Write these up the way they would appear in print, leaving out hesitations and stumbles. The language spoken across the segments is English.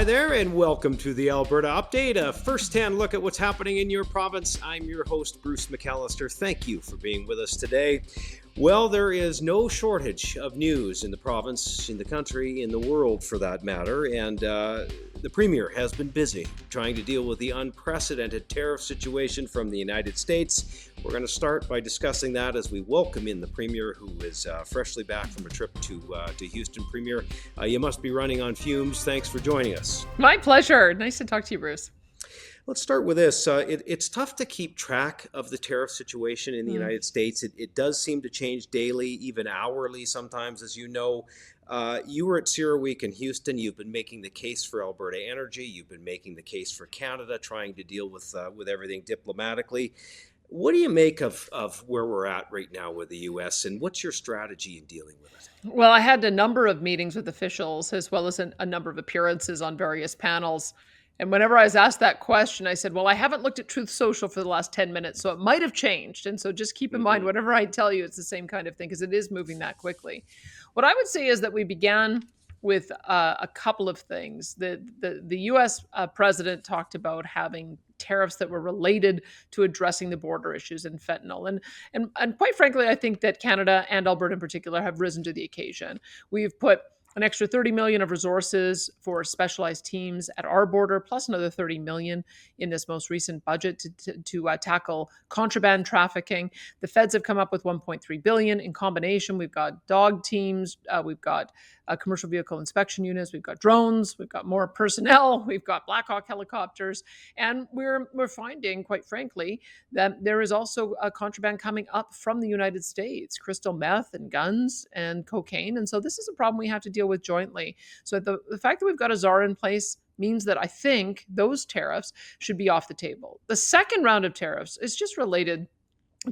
there, and welcome to the Alberta Update, a first-hand look at what's happening in your province. I'm your host, Bruce McAllister. Thank you for being with us today. Well, there is no shortage of news in the province, in the country, in the world for that matter, and the Premier has been busy trying to deal with the unprecedented tariff situation from the United States. We're going to start by discussing that as we welcome in the Premier, who is freshly back from a trip to Houston. Premier, you must be running on fumes. Thanks for joining us. My pleasure. Nice to talk to you, Bruce. Let's start with this. It's tough to keep track of the tariff situation in the United States. It does seem to change daily, even hourly sometimes, as you know. You were at CERAWeek in Houston. You've been making the case for Alberta energy. You've been making the case for Canada, trying to deal with everything diplomatically. What do you make of where we're at right now with the U.S., and what's your strategy in dealing with it? Well, I had a number of meetings with officials as well as a number of appearances on various panels. And whenever I was asked that question, I said, well, I haven't looked at Truth Social for the last 10 minutes, so it might have changed. And so just keep in mind, whatever I tell you, it's the same kind of thing because it is moving that quickly. What I would say is that we began with a couple of things. The U.S. President talked about having tariffs that were related to addressing the border issues and fentanyl. And quite frankly, I think that Canada and Alberta in particular have risen to the occasion. We've put an extra $30 million of resources for specialized teams at our border, plus another $30 million in this most recent budget to tackle contraband trafficking. The feds have come up with $1.3 billion in combination. We've got dog teams, we've got commercial vehicle inspection units, we've got drones, we've got more personnel, we've got Black Hawk helicopters, and we're finding, quite frankly, that there is also a contraband coming up from the United States, crystal meth and guns and cocaine, and so this is a problem we have to deal with jointly. So the fact that we've got a czar in place means that I think those tariffs should be off the table. The second round of tariffs is just related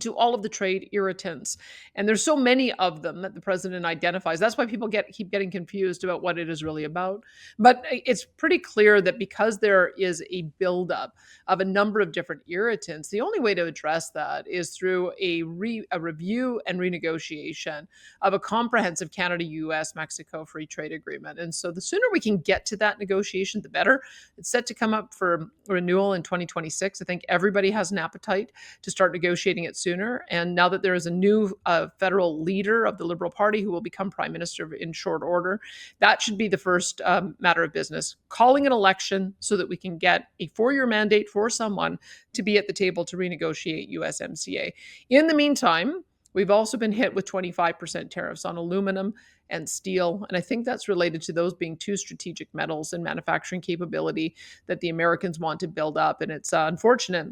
to all of the trade irritants. And there's so many of them that the president identifies. That's why people keep getting confused about what it is really about. But it's pretty clear that because there is a buildup of a number of different irritants, the only way to address that is through a review and renegotiation of a comprehensive Canada-US-Mexico free trade agreement. And so the sooner we can get to that negotiation, the better. It's set to come up for renewal in 2026. I think everybody has an appetite to start negotiating it sooner. And now that there is a new federal leader of the Liberal Party who will become prime minister in short order, that should be the first matter of business. Calling an election so that we can get a 4-year mandate for someone to be at the table to renegotiate USMCA. In the meantime, we've also been hit with 25% tariffs on aluminum and steel. And I think that's related to those being two strategic metals and manufacturing capability that the Americans want to build up. And it's unfortunate,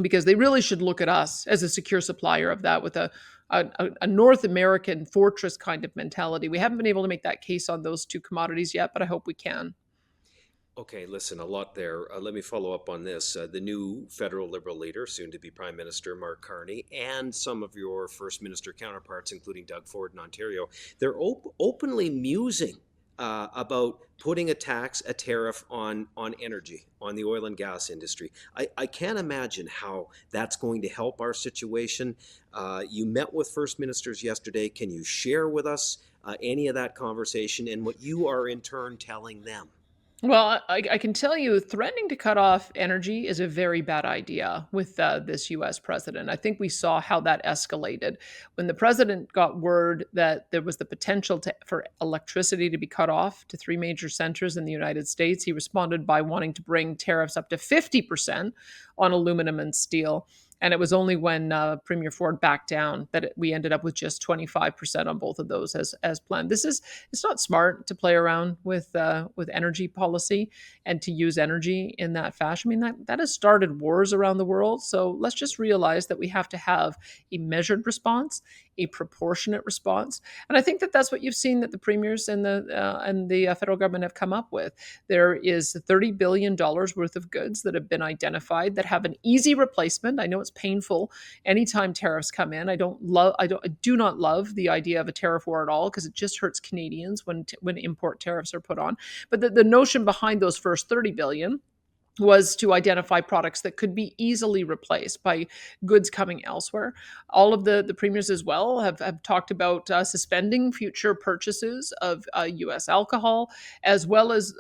because they really should look at us as a secure supplier of that with a North American fortress kind of mentality. We haven't been able to make that case on those two commodities yet, but I hope we can. Okay, listen, a lot there. Let me follow up on this. The new federal Liberal leader, soon to be Prime Minister Mark Carney, and some of your First Minister counterparts, including Doug Ford in Ontario, they're openly musing about putting a tariff on energy, on the oil and gas industry. I can't imagine how that's going to help our situation. You met with First Ministers yesterday. Can you share with us any of that conversation and what you are in turn telling them? Well, I can tell you threatening to cut off energy is a very bad idea with this U.S. president. I think we saw how that escalated. When the president got word that there was the potential for electricity to be cut off to 3 major centers in the United States, he responded by wanting to bring tariffs up to 50% on aluminum and steel. And it was only when Premier Ford backed down that we ended up with just 25% on both of those as planned. It's not smart to play around with energy policy and to use energy in that fashion. I mean, that has started wars around the world. So let's just realize that we have to have a measured response, a proportionate response. And I think that that's what you've seen that the premiers and the federal government have come up with. There is $30 billion worth of goods that have been identified that have an easy replacement. I know it's painful anytime tariffs come in. I do not love the idea of a tariff war at all because it just hurts Canadians when import tariffs are put on. But the notion behind those first $30 billion was to identify products that could be easily replaced by goods coming elsewhere. All of the premiers as well have talked about suspending future purchases of US alcohol, as well as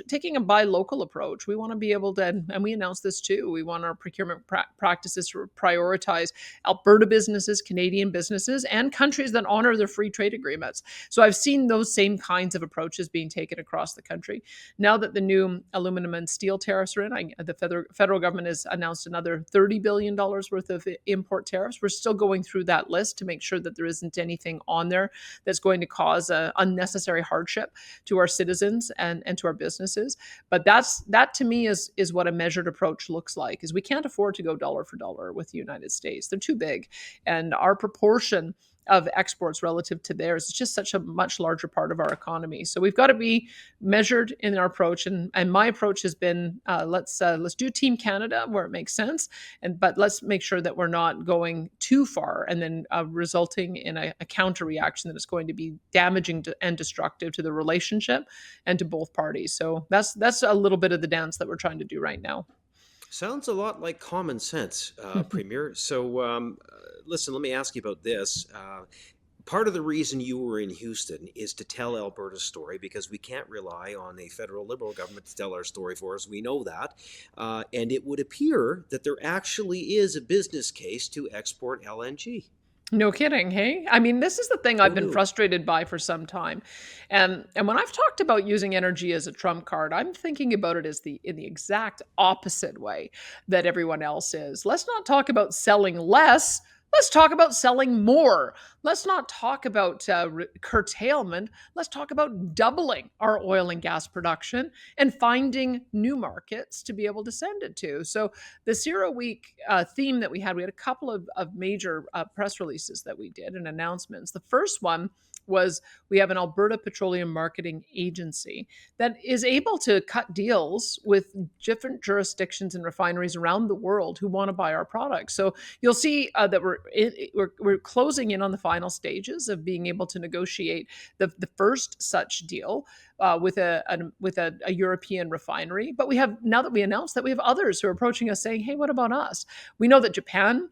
taking a buy local approach. We want to be able to, and we announced this too, we want our procurement practices to prioritize Alberta businesses, Canadian businesses, and countries that honor their free trade agreements. So I've seen those same kinds of approaches being taken across the country. Now that the new aluminum and steel tariffs are in, the federal government has announced another $30 billion worth of import tariffs. We're still going through that list to make sure that there isn't anything on there that's going to cause unnecessary hardship to our citizens and to our businesses. But that to me is what a measured approach looks like, is we can't afford to go dollar for dollar with the United States. They're too big. And our proportion of exports relative to theirs is just such a much larger part of our economy. So we've got to be measured in our approach. And my approach has been let's do Team Canada where it makes sense, but let's make sure that we're not going too far and then resulting in a counter reaction that is going to be damaging and destructive to the relationship and to both parties. So that's a little bit of the dance that we're trying to do right now. Sounds a lot like common sense, Premier. So, listen, let me ask you about this. Part of the reason you were in Houston is to tell Alberta's story, because we can't rely on a federal Liberal government to tell our story for us. We know that. And it would appear that there actually is a business case to export LNG. No kidding, hey? I mean, this is the thing I've Who been knew? frustrated by for some time. And when I've talked about using energy as a trump card, I'm thinking about it as in the exact opposite way that everyone else is. Let's not talk about selling less. Let's talk about selling more. Let's not talk about curtailment. Let's talk about doubling our oil and gas production and finding new markets to be able to send it to. So the CERAWeek theme that we had a couple of major press releases that we did and announcements. The first one was we have an Alberta Petroleum Marketing Agency that is able to cut deals with different jurisdictions and refineries around the world who want to buy our products. So you'll see that we're closing in on the final stages of being able to negotiate the first such deal with a European refinery. But we have, now that we announced that, we have others who are approaching us saying, "Hey, what about us?" We know that Japan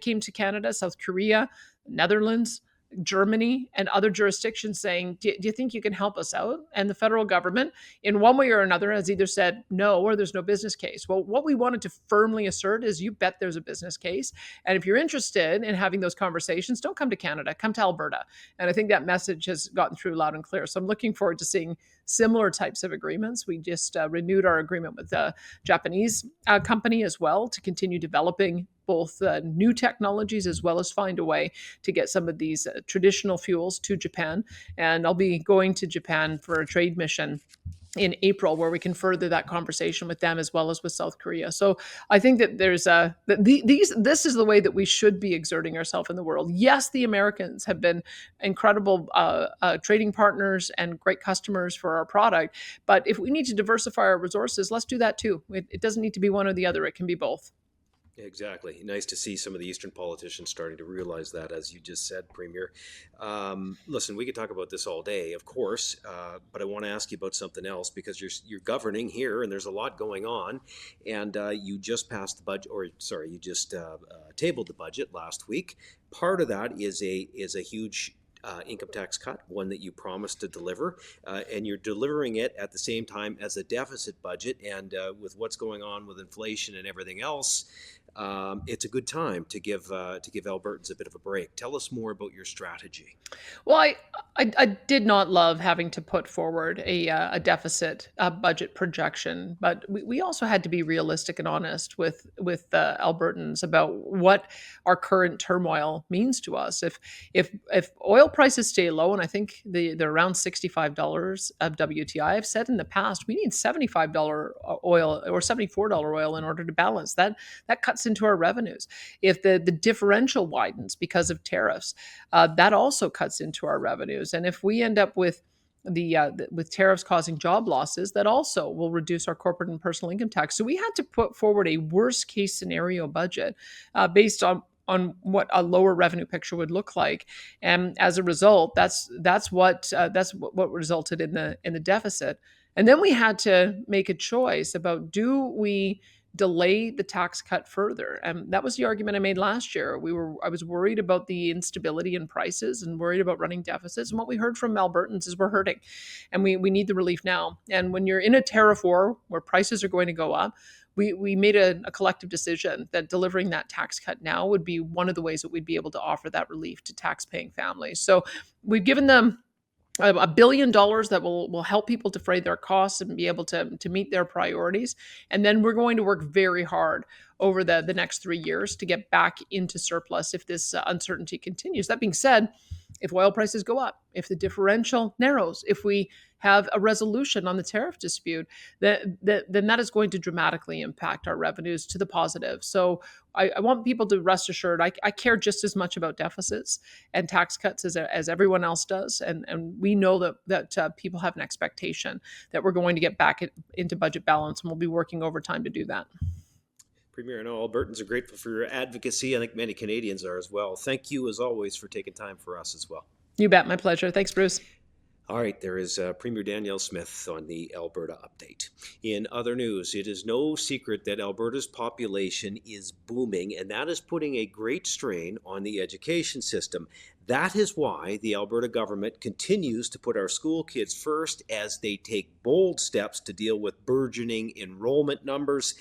came to Canada, South Korea, Netherlands, Germany, and other jurisdictions saying, do you think you can help us out? And the federal government, in one way or another, has either said no or there's no business case. Well, what we wanted to firmly assert is, you bet there's a business case. And if you're interested in having those conversations, don't come to Canada, come to Alberta. And I think that message has gotten through loud and clear. So I'm looking forward to seeing similar types of agreements. We just renewed our agreement with a Japanese company as well to continue developing both new technologies, as well as find a way to get some of these traditional fuels to Japan. And I'll be going to Japan for a trade mission in April, where we can further that conversation with them as well as with South Korea. So I think that there's this is the way that we should be exerting ourselves in the world. Yes, the Americans have been incredible trading partners and great customers for our product, but if we need to diversify our resources, let's do that too. It doesn't need to be one or the other. It can be both. Exactly. Nice to see some of the Eastern politicians starting to realize that, as you just said, Premier. Listen, we could talk about this all day, of course, but I want to ask you about something else, because you're governing here, and there's a lot going on. And you just passed the budget, or sorry, you just tabled the budget last week. Part of that is a huge income tax cut, one that you promised to deliver, and you're delivering it at the same time as a deficit budget. And with what's going on with inflation and everything else, it's a good time to give Albertans a bit of a break. Tell us more about your strategy. Well, I did not love having to put forward a deficit budget projection, but we also had to be realistic and honest with Albertans about what our current turmoil means to us. If oil prices stay low, and I think they're around $65 of WTI, I've said in the past we need $75 oil or $74 oil in order to balance that. That cuts into our revenues. If the differential widens because of tariffs, that also cuts into our revenues. And if we end up with with tariffs causing job losses, that also will reduce our corporate and personal income tax. So we had to put forward a worst case scenario budget based on what a lower revenue picture would look like, and as a result, that's what resulted in the deficit. And then we had to make a choice about, do we delay the tax cut further? And that was the argument I made last year. I was worried about the instability in prices and worried about running deficits. And what we heard from Albertans is we're hurting and we need the relief now. And when you're in a tariff war where prices are going to go up, we made a collective decision that delivering that tax cut now would be one of the ways that we'd be able to offer that relief to tax-paying families. So we've given them $1 billion that will help people defray their costs and be able to meet their priorities. And then we're going to work very hard over the next 3 years to get back into surplus if this uncertainty continues. That being said, if oil prices go up, if the differential narrows, if we have a resolution on the tariff dispute, then that is going to dramatically impact our revenues to the positive. So I want people to rest assured, I care just as much about deficits and tax cuts as everyone else does. And we know that people have an expectation that we're going to get back into budget balance, and we'll be working overtime to do that. Premier, I know Albertans are grateful for your advocacy. I think many Canadians are as well. Thank you, as always, for taking time for us as well. You bet. My pleasure. Thanks, Bruce. All right, there is Premier Danielle Smith on the Alberta update. In other news, it is no secret that Alberta's population is booming, and that is putting a great strain on the education system. That is why the Alberta government continues to put our school kids first as they take bold steps to deal with burgeoning enrollment numbers.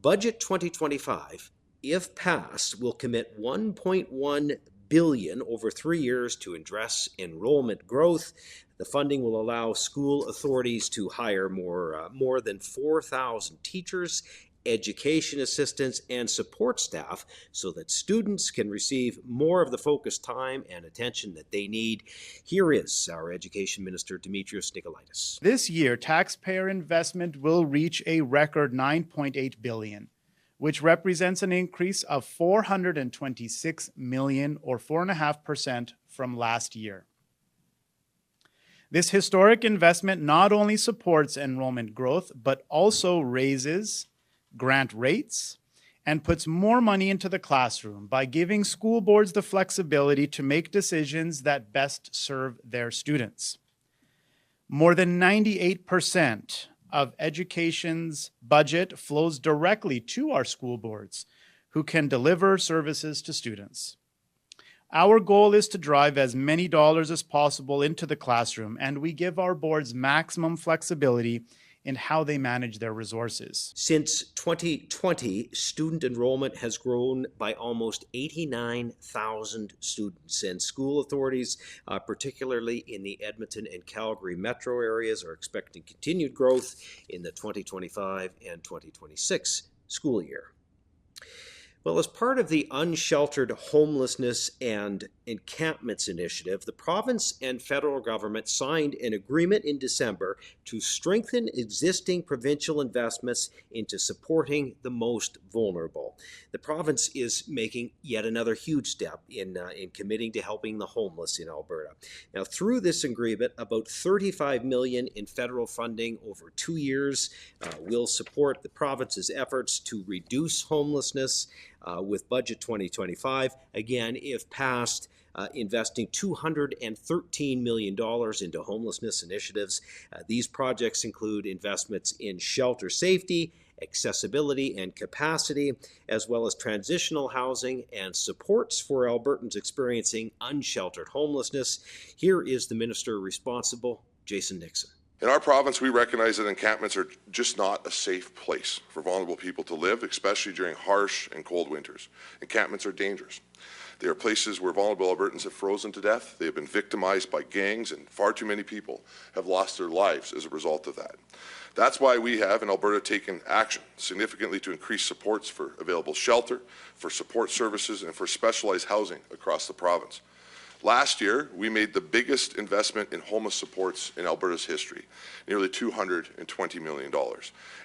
Budget 2025, if passed, will commit $1.1 billion over 3 years to address enrollment growth. The funding will allow school authorities to hire more than 4,000 teachers, education assistants, and support staff so that students can receive more of the focused time and attention that they need. Here is our Education Minister, Dimitrios Nikolaitis. This year, taxpayer investment will reach a record $9.8 billion, which represents an increase of $426 million or 4.5% from last year. This historic investment not only supports enrollment growth, but also raises grant rates and puts more money into the classroom by giving school boards the flexibility to make decisions that best serve their students. More than 98% of education's budget flows directly to our school boards, who can deliver services to students. Our goal is to drive as many dollars as possible into the classroom, and we give our boards maximum flexibility in how they manage their resources. Since 2020, student enrollment has grown by almost 89,000 students, and school authorities, particularly in the Edmonton and Calgary metro areas, are expecting continued growth in the 2025 and 2026 school year. Well, as part of the Unsheltered Homelessness and Encampments Initiative, the province and federal government signed an agreement in December to strengthen existing provincial investments into supporting the most vulnerable. The province is making yet another huge step in committing to helping the homeless in Alberta. Now, through this agreement, about $35 million in federal funding over 2 years will support the province's efforts to reduce homelessness. With Budget 2025, again, if passed, investing $213 million into homelessness initiatives. These projects include investments in shelter safety, accessibility and capacity, as well as transitional housing and supports for Albertans experiencing unsheltered homelessness. Here is the minister responsible, Jason Nixon. In our province, we recognize that encampments are just not a safe place for vulnerable people to live, especially during harsh and cold winters. Encampments are dangerous. They are places where vulnerable Albertans have frozen to death. They have been victimized by gangs, and far too many people have lost their lives as a result of that. That's why we have in Alberta taken action significantly to increase supports for available shelter, for support services, and for specialized housing across the province. Last year, we made the biggest investment in homeless supports in Alberta's history, nearly $220 million.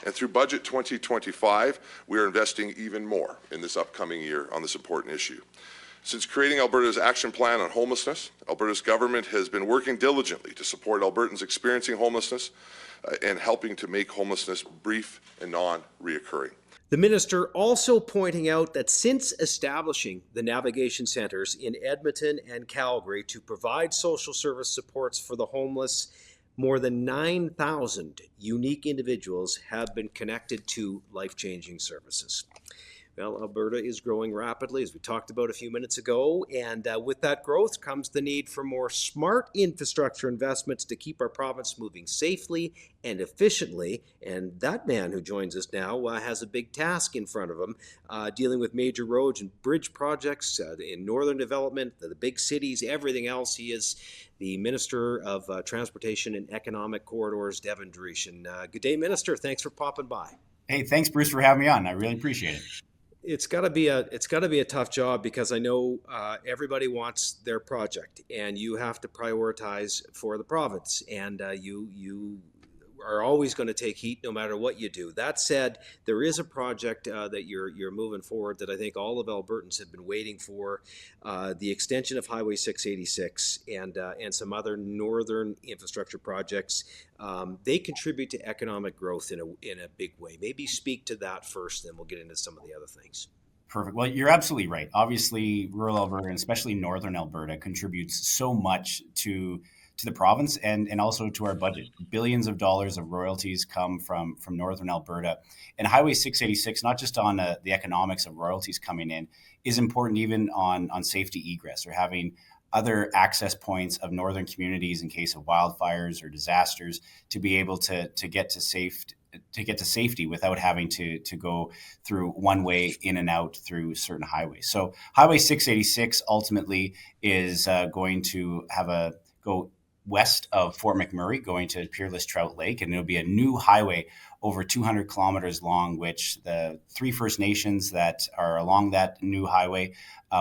And through Budget 2025, we are investing even more in this upcoming year on this important issue. Since creating Alberta's Action Plan on Homelessness, Alberta's government has been working diligently to support Albertans experiencing homelessness and helping to make homelessness brief and non-reoccurring. The minister also pointing out that since establishing the navigation centres in Edmonton and Calgary to provide social service supports for the homeless, more than 9,000 unique individuals have been connected to life-changing services. Well, Alberta is growing rapidly, as we talked about a few minutes ago, and with that growth comes the need for more smart infrastructure investments to keep our province moving safely and efficiently. And that man who joins us now has a big task in front of him, dealing with major roads and bridge projects in northern development, the big cities, everything else. He is the Minister of Transportation and Economic Corridors, Devin Dreeshen. Good day, Minister. Thanks for popping by. Hey, thanks, Bruce, for having me on. I really appreciate it. It's got to be a tough job, because I know everybody wants their project, and you have to prioritize for the province, and you are always going to take heat no matter what you do. That said, there is a project that you're moving forward that I think all of Albertans have been waiting for, the extension of Highway 686 and some other northern infrastructure projects. They contribute to economic growth in a big way. Maybe speak to that first, then we'll get into some of the other things. Perfect. Well, you're absolutely right. Obviously, rural Alberta, and especially northern Alberta, contributes so much to the province and also to our budget. Billions of dollars of royalties come from northern Alberta. And Highway 686, not just on the economics of royalties coming in, is important even on safety egress, or having other access points of northern communities in case of wildfires or disasters to be able to get to safety without having to go through one way in and out through certain highways. So Highway 686 ultimately is going to go west of Fort McMurray, going to Peerless Trout Lake, and it'll be a new highway over 200 kilometers long, which the 3 First Nations that are along that new highway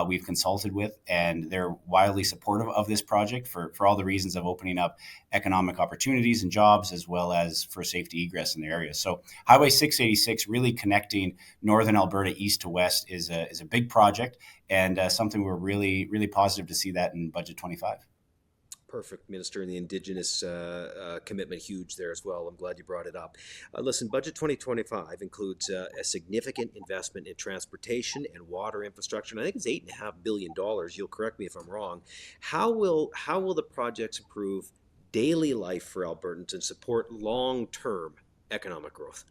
we've consulted with, and they're wildly supportive of this project for all the reasons of opening up economic opportunities and jobs, as well as for safety egress in the area. So Highway 686, really connecting northern Alberta east to west, is a big project, and something we're really, really positive to see that in Budget 25. Perfect, Minister, and the Indigenous commitment huge there as well. I'm glad you brought it up. Listen, Budget 2025 includes a significant investment in transportation and water infrastructure, and I think it's $8.5 billion. You'll correct me if I'm wrong. How will the projects improve daily life for Albertans and support long-term economic growth?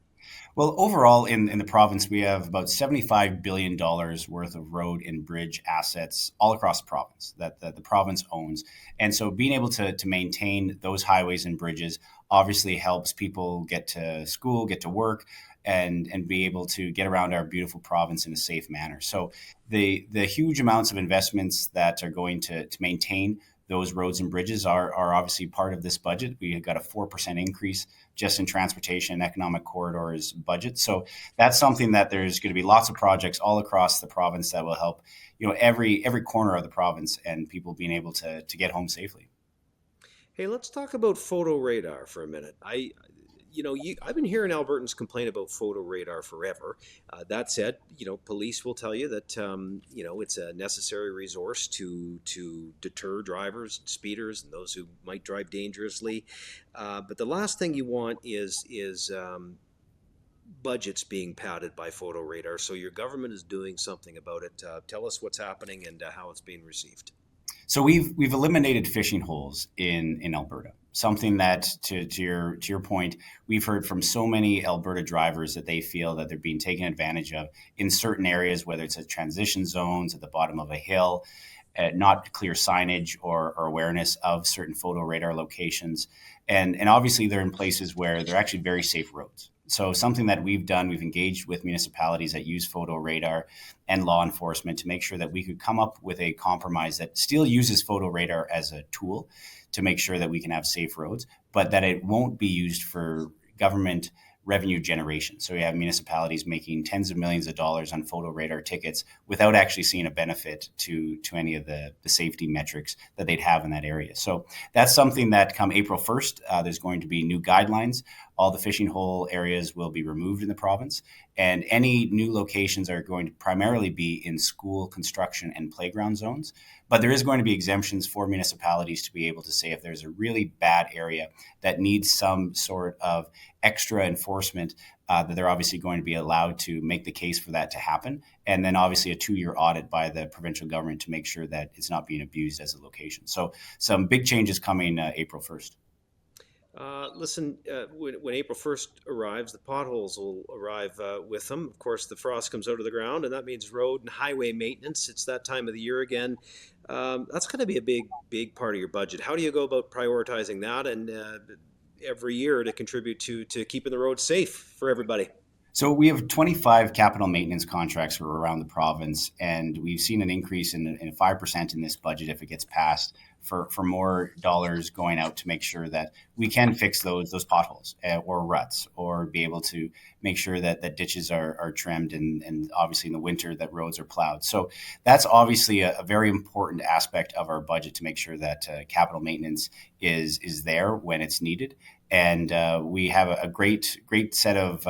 Well, overall in the province, we have about $75 billion worth of road and bridge assets all across the province that the province owns. And so being able to maintain those highways and bridges obviously helps people get to school, get to work, and be able to get around our beautiful province in a safe manner. So the huge amounts of investments that are going to maintain those roads and bridges are obviously part of this budget. We got a 4% increase just in transportation and economic corridors budget. So that's something that there's going to be lots of projects all across the province that will help, every corner of the province and people being able to get home safely. Hey, let's talk about photo radar for a minute. I've been hearing Albertans complain about photo radar forever. That said, police will tell you that it's a necessary resource to deter drivers, speeders, and those who might drive dangerously. But the last thing you want is budgets being padded by photo radar. So your government is doing something about it. Tell us what's happening and how it's being received. So we've eliminated fishing holes in Alberta. Something that, to your point, we've heard from so many Alberta drivers that they feel that they're being taken advantage of in certain areas, whether it's at transition zones, at the bottom of a hill, not clear signage or awareness of certain photo radar locations. And obviously they're in places where they're actually very safe roads. So something that we've done, we've engaged with municipalities that use photo radar and law enforcement to make sure that we could come up with a compromise that still uses photo radar as a tool to make sure that we can have safe roads, but that it won't be used for government revenue generation. So we have municipalities making tens of millions of dollars on photo radar tickets without actually seeing a benefit to any of the safety metrics that they'd have in that area. So that's something that come April 1st, there's going to be new guidelines. All the fishing hole areas will be removed in the province, and any new locations are going to primarily be in school, construction, and playground zones. But there is going to be exemptions for municipalities to be able to say if there's a really bad area that needs some sort of extra enforcement, that they're obviously going to be allowed to make the case for that to happen. And then obviously a 2-year audit by the provincial government to make sure that it's not being abused as a location. So some big changes coming April 1st. Listen, when April 1st arrives, the potholes will arrive with them. Of course, the frost comes out of the ground, and that means road and highway maintenance. It's that time of the year again. That's going to be a big part of your budget. How do you go about prioritizing that and every year to contribute to keeping the roads safe for everybody? So we have 25 capital maintenance contracts for around the province, and we've seen an increase in 5% in this budget if it gets passed for more dollars going out to make sure that we can fix those potholes or ruts, or be able to make sure that ditches are trimmed, and obviously in the winter that roads are plowed. So that's obviously a very important aspect of our budget, to make sure that capital maintenance is there when it's needed. And we have a great set of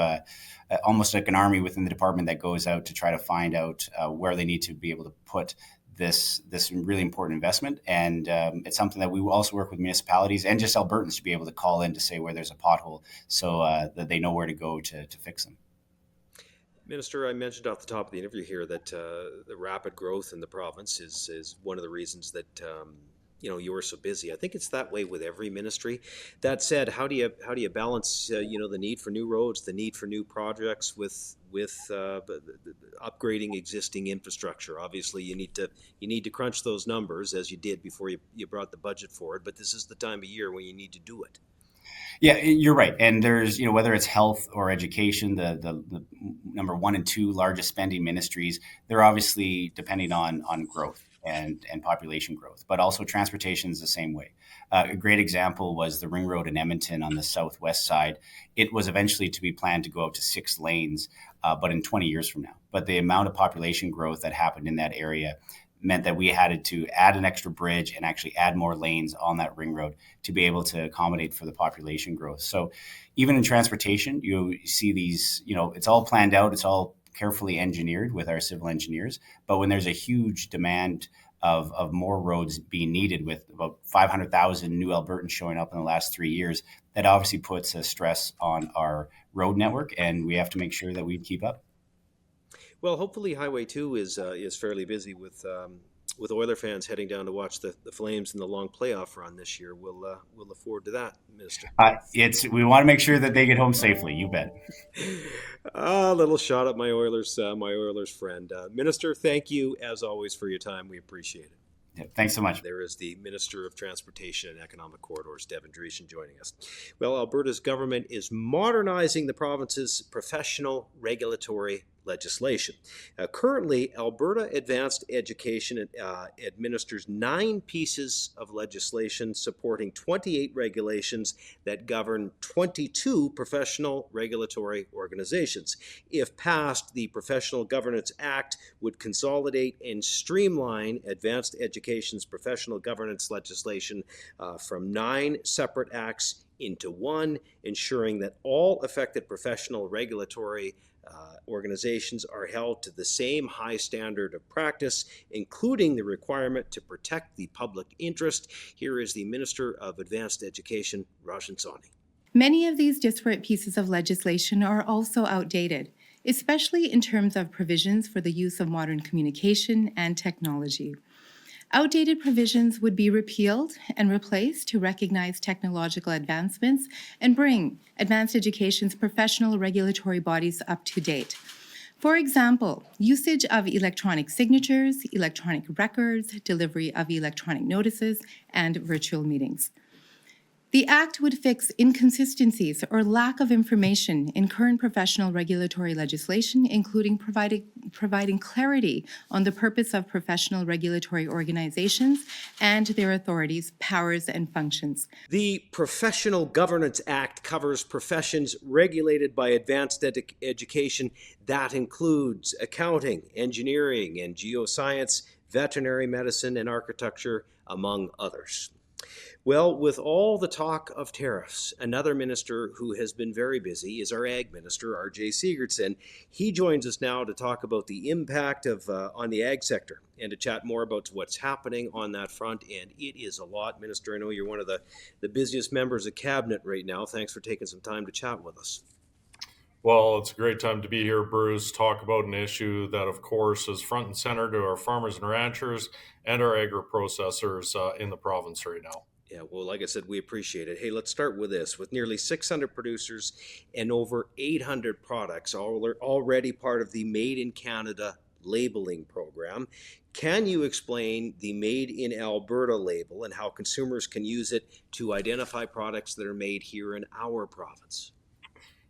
almost like an army within the department that goes out to try to find out where they need to be able to put this really important investment. And it's something that we will also work with municipalities and just Albertans to be able to call in to say where there's a pothole, so that they know where to go to fix them. Minister, I mentioned off the top of the interview here that the rapid growth in the province is one of the reasons that you are so busy. I think it's that way with every ministry. That said, how do you balance the need for new roads, the need for new projects with upgrading existing infrastructure? Obviously, you need to crunch those numbers, as you did before you brought the budget forward. But this is the time of year when you need to do it. Yeah, you're right. And there's, whether it's health or education, the number 1 and 2 largest spending ministries, they're obviously depending on growth and population growth, but also transportation is the same way. A great example was the ring road in Edmonton on the southwest side. It was eventually to be planned to go out to 6 lanes, but in 20 years from now. But the amount of population growth that happened in that area meant that we had to add an extra bridge and actually add more lanes on that ring road to be able to accommodate for the population growth. So even in transportation, you see these, it's all planned out, it's all carefully engineered with our civil engineers. But when there's a huge demand of more roads being needed, with about 500,000 new Albertans showing up in the last 3 years, that obviously puts a stress on our road network, and we have to make sure that we keep up. Well, hopefully Highway 2 is fairly busy with Oiler fans heading down to watch the Flames in the long playoff run this year. We'll look forward to that, Minister. We want to make sure that they get home safely. You bet. A little shot at my Oilers friend. Minister, thank you as always for your time. We appreciate it. Yeah, thanks so much. There is the Minister of Transportation and Economic Corridors, Devin Dreesen, joining us. Well, Alberta's government is modernizing the province's professional regulatory legislation. Currently, Alberta Advanced Education administers 9 pieces of legislation supporting 28 regulations that govern 22 professional regulatory organizations. If passed, the Professional Governance Act would consolidate and streamline advanced education's professional governance legislation from 9 separate acts into one, ensuring that all affected professional regulatory organizations are held to the same high standard of practice, including the requirement to protect the public interest. Here is the Minister of Advanced Education, Rajan Sawhney. Many of these disparate pieces of legislation are also outdated, especially in terms of provisions for the use of modern communication and technology. Outdated provisions would be repealed and replaced to recognize technological advancements and bring advanced education's professional regulatory bodies up to date. For example, usage of electronic signatures, electronic records, delivery of electronic notices, and virtual meetings. The Act would fix inconsistencies or lack of information in current professional regulatory legislation, including providing clarity on the purpose of professional regulatory organizations and their authorities, powers, and functions. The Professional Governance Act covers professions regulated by advanced education. That includes accounting, engineering, and geoscience, veterinary medicine, and architecture, among others. Well, with all the talk of tariffs, another minister who has been very busy is our Ag Minister, R.J. Sigurdsson. He joins us now to talk about the impact on the ag sector and to chat more about what's happening on that front. And it is a lot, Minister. I know you're one of the busiest members of Cabinet right now. Thanks for taking some time to chat with us. Well, it's a great time to be here, Bruce. Talk about an issue that, of course, is front and center to our farmers and ranchers and our agri-processors in the province right now. Yeah, well, like I said, we appreciate it. Hey, let's start with this. With nearly 600 producers and over 800 products already part of the Made in Canada labeling program, can you explain the Made in Alberta label and how consumers can use it to identify products that are made here in our province?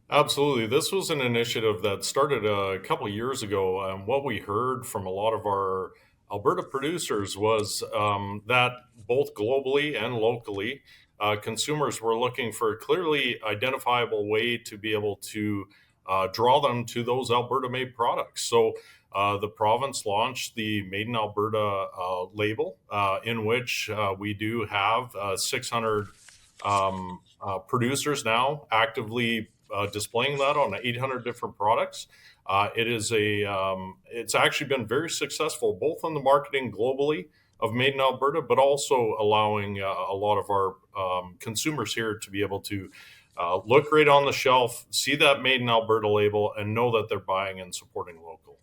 Absolutely. This was an initiative that started a couple of years ago. What we heard from a lot of our Alberta producers was that both globally and locally, consumers were looking for a clearly identifiable way to be able to draw them to those Alberta made products. So the province launched the Made in Alberta label, in which we do have 600 producers now actively displaying that on 800 different products. It's actually been very successful, both on the marketing globally of Made in Alberta, but also allowing a lot of our consumers here to be able to look right on the shelf, see that Made in Alberta label, and know that they're buying and supporting local.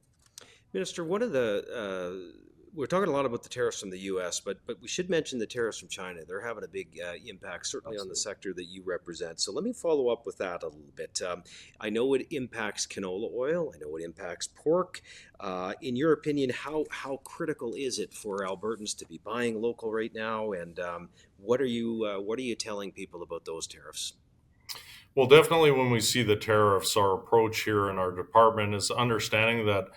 Minister, one of the we're talking a lot about the tariffs from the U.S., but we should mention the tariffs from China. They're having a big impact, certainly on the sector that you represent. So let me follow up with that a little bit. I know it impacts canola oil. I know it impacts pork. In your opinion, how critical is it for Albertans to be buying local right now? And what are you telling people about those tariffs? Well, definitely when we see the tariffs, our approach here in our department is understanding that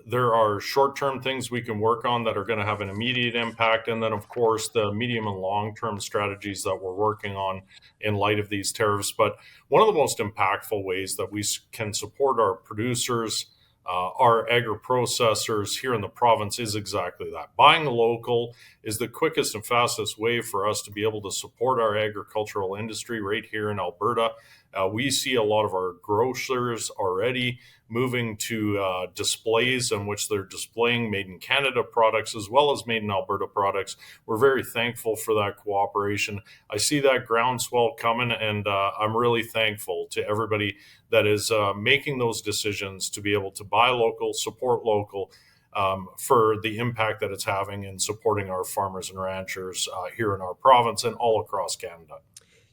there are short-term things we can work on that are going to have an immediate impact. And then, of course, the medium and long-term strategies that we're working on in light of these tariffs. But one of the most impactful ways that we can support our producers, our agri-processors here in the province is exactly that. Buying local is the quickest and fastest way for us to be able to support our agricultural industry right here in Alberta. We see a lot of our grocers already moving to displays in which they're displaying Made in Canada products as well as Made in Alberta products. We're very thankful for that cooperation. I see that groundswell coming, and I'm really thankful to everybody that is making those decisions to be able to buy local, support local, for the impact that it's having in supporting our farmers and ranchers here in our province and all across Canada.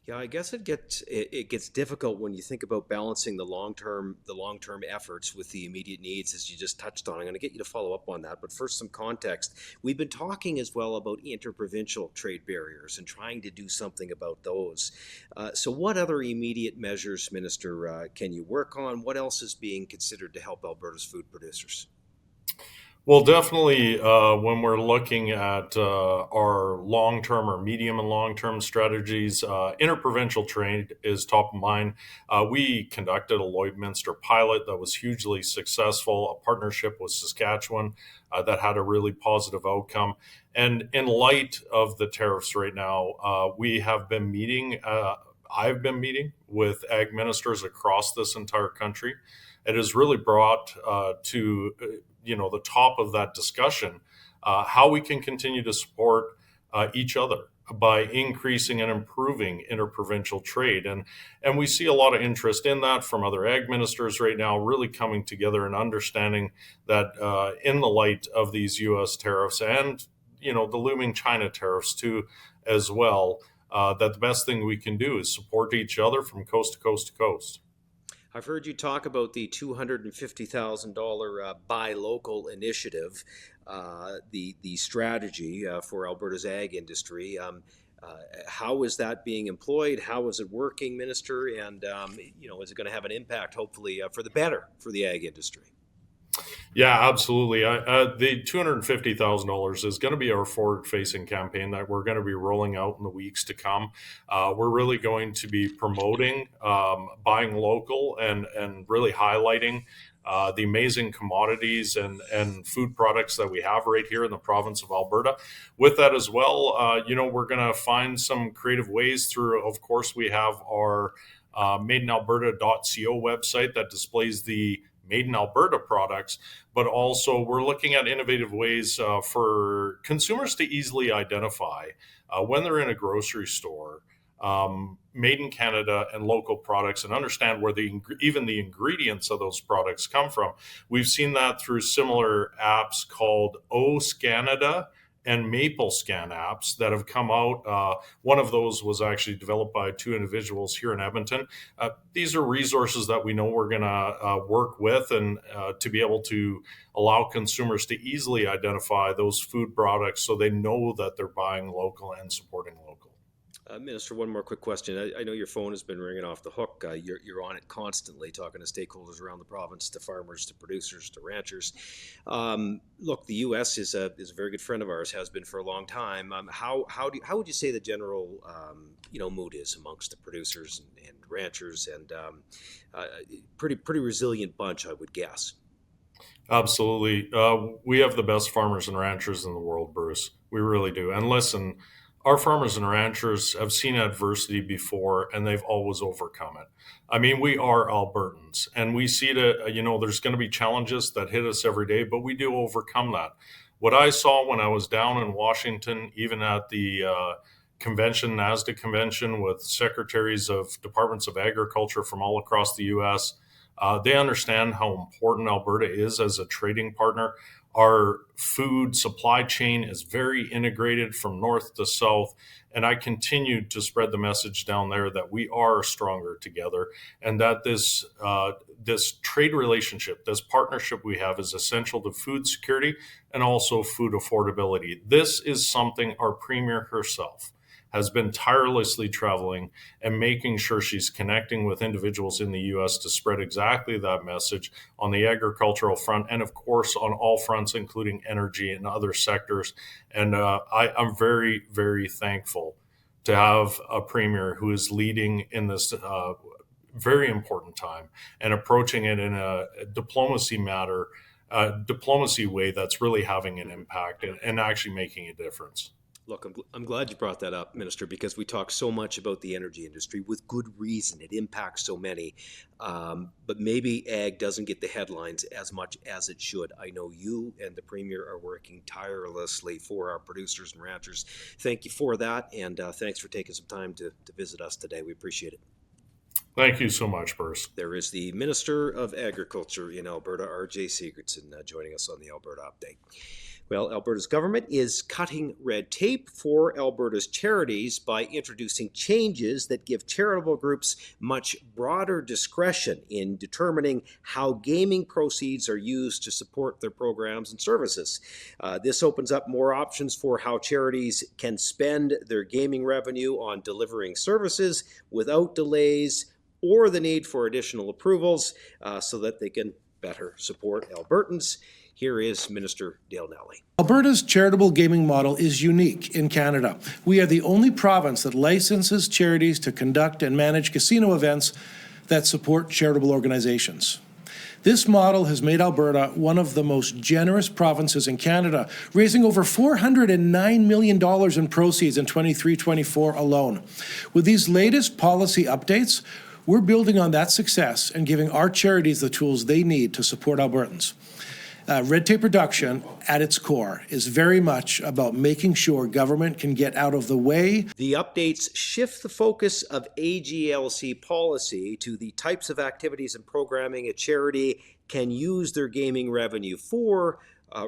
Yeah, I guess it gets difficult when you think about balancing the long term efforts with the immediate needs, as you just touched on. I'm going to get you to follow up on that, but first, some context. We've been talking as well about interprovincial trade barriers and trying to do something about those. So, what other immediate measures, Minister, can you work on? What else is being considered to help Alberta's food producers? Well, definitely, when we're looking at our long-term or medium and long-term strategies, interprovincial trade is top of mind. We conducted a Lloydminster pilot that was hugely successful, a partnership with Saskatchewan that had a really positive outcome. And in light of the tariffs right now, we have been meeting. I've been meeting with ag ministers across this entire country. It has really brought to the top of that discussion how we can continue to support each other by increasing and improving interprovincial trade, and we see a lot of interest in that from other ag ministers right now, really coming together and understanding that in the light of these U.S. tariffs and the looming China tariffs too as well, that the best thing we can do is support each other from coast to coast to coast. I've heard you talk about the $250,000 Buy Local initiative, the strategy for Alberta's ag industry. How is that being employed? How is it working, Minister? And is it going to have an impact, hopefully, for the better for the ag industry? Yeah, absolutely. The $250,000 is going to be our forward-facing campaign that we're going to be rolling out in the weeks to come. We're really going to be promoting buying local and really highlighting the amazing commodities and food products that we have right here in the province of Alberta. With that as well, we're going to find some creative ways through, of course, we have our madeinalberta.co website that displays the Made in Alberta products, but also we're looking at innovative ways for consumers to easily identify when they're in a grocery store, made in Canada and local products, and understand where even the ingredients of those products come from. We've seen that through similar apps called O Scanada and Maple Scan apps that have come out. One of those was actually developed by two individuals here in Edmonton. These are resources that we know we're going to work with and to be able to allow consumers to easily identify those food products so they know that they're buying local and supporting local. Minister, one more quick question. I know your phone has been ringing off the hook. You're on it constantly, talking to stakeholders around the province, to farmers, to producers, to ranchers. Look, the U.S. is a very good friend of ours, has been for a long time. How would you say the general mood is amongst the producers and ranchers, and pretty resilient bunch, I would guess. Absolutely. We have the best farmers and ranchers in the world, Bruce. We really do. And listen, our farmers and ranchers have seen adversity before and they've always overcome it. I mean, we are Albertans and we see that, there's going to be challenges that hit us every day, but we do overcome that. What I saw when I was down in Washington, even at the convention, NASDAQ convention, with secretaries of departments of agriculture from all across the U.S., they understand how important Alberta is as a trading partner. Our food supply chain is very integrated from north to south, and I continue to spread the message down there that we are stronger together, and that this trade relationship, this partnership we have, is essential to food security and also food affordability. This is something our Premier herself has been tirelessly traveling and making sure she's connecting with individuals in the U.S. to spread exactly that message on the agricultural front and, of course, on all fronts, including energy and other sectors. And I'm very, very thankful to have a premier who is leading in this very important time and approaching it in a diplomacy way that's really having an impact and actually making a difference. Look, I'm glad you brought that up, Minister, because we talk so much about the energy industry with good reason. It impacts so many, but maybe ag doesn't get the headlines as much as it should. I know you and the Premier are working tirelessly for our producers and ranchers. Thank you for that, and thanks for taking some time to visit us today. We appreciate it. Thank you so much, Bruce. There is the Minister of Agriculture in Alberta, R.J. Sigurdson, joining us on the Alberta Update. Well, Alberta's government is cutting red tape for Alberta's charities by introducing changes that give charitable groups much broader discretion in determining how gaming proceeds are used to support their programs and services. This opens up more options for how charities can spend their gaming revenue on delivering services without delays or the need for additional approvals so that they can better support Albertans. Here is Minister Dale Nally. Alberta's charitable gaming model is unique in Canada. We are the only province that licenses charities to conduct and manage casino events that support charitable organizations. This model has made Alberta one of the most generous provinces in Canada, raising over $409 million in proceeds in 23-24 alone. With these latest policy updates, we're building on that success and giving our charities the tools they need to support Albertans. Red tape reduction, at its core, is very much about making sure government can get out of the way. The updates shift the focus of AGLC policy to the types of activities and programming a charity can use their gaming revenue for,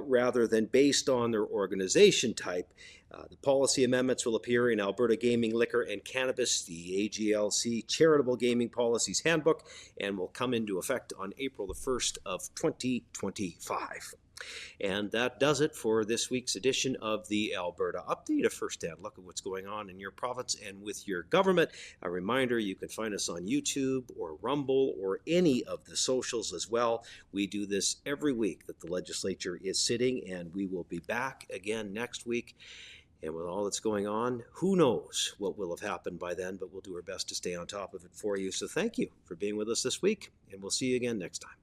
rather than based on their organization type. The policy amendments will appear in Alberta Gaming, Liquor and Cannabis, the AGLC Charitable Gaming Policies Handbook, and will come into effect on April the 1st of 2025. And that does it for this week's edition of the Alberta Update, a first-hand look at what's going on in your province and with your government. A reminder, you can find us on YouTube or Rumble or any of the socials as well. We do this every week that the legislature is sitting, and we will be back again next week. And with all that's going on, who knows what will have happened by then, but we'll do our best to stay on top of it for you. So thank you for being with us this week, and we'll see you again next time.